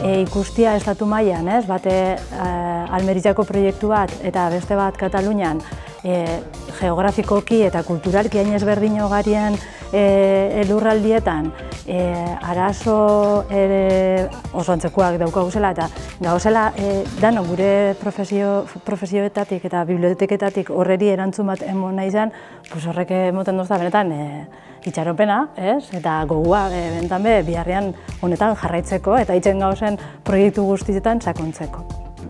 ikustia estatu mailan, bate Almeriako proiektu bat eta beste bat Katalunian, geografikoki eta kulturalki hain ezberdin garien lurraldietan arazo oso antzekoak daukaguzela eta gauzela dano gure profesioetatik eta biblioteketatik horreri erantzun bat emon nahi zen, horrek emoten dozta benetan itxaropena, eta gogua benetan biharrian honetan jarraitzeko eta itzen gauzen proiektu guztietan sakontzeko.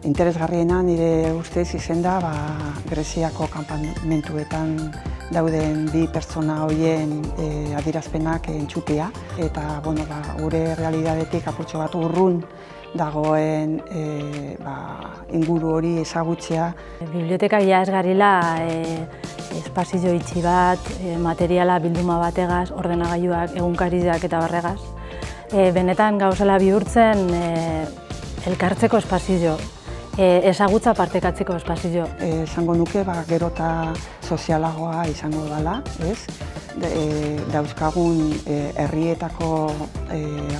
Interesgarriena nire ustez izen da Greziako kanpamentuetan dauden bi pertsona horien adierazpenak entzutea eta gure realidadetik apurtxo bat urrun dagoen inguru hori ezagutzea. Bibliotekak ja ez garila espazio itxi bat, materiala bilduma bategaz, ordenagailuak, egunkariak eta barregaz. Benetan gauzela bihurtzen elkartzeko espazio, ezagutza partekatzeko espazio. Esango nuke gero eta sozialagoa izango dela, dauzkagun herrietako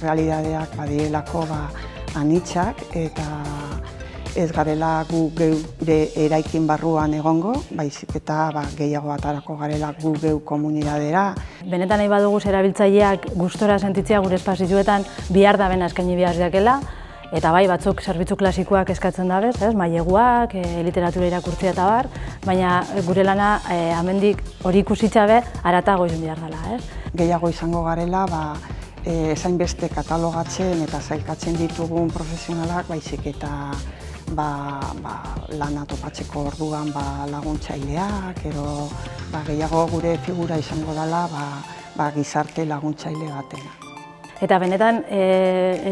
realidadeak badielako anitzak eta ez garela gu geure eraikin barruan egongo, baizik eta gehiago atarako garela gu geu komunidadera. Benetan nahi badugu erabiltzaileak gustora sentitzea gure espazioetan bihar da bena eskaini behar diakela, eta bai batzuk zerbitzu klasikoak eskatzen dabez, maileguak, literatura irakurtzea eta bar, baina gure lana hemendik hori ikusitzabe haratago izan behar dela. Gehiago izango garela ezain beste katalogatzen eta zailkatzen ditugun profesionalak, baizik eta lana topatzeko orduan laguntzaileak, edo gehiago gure figura izango dela gizarte laguntzaile batena. Eta benetan,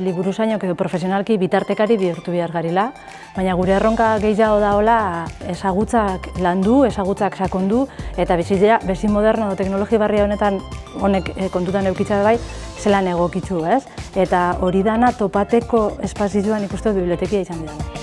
liburuzainok edo profesionalki bitartekari bihurtu behar garila, baina gure erronka gehiago daola ezagutzak landu, ezagutzak sakondu, eta bezi moderno edo teknologi barria honek kontutan eukitza bai, zelan egokitzu, Eta hori dana topateko espazioan ikusten bibliotekia izan dira.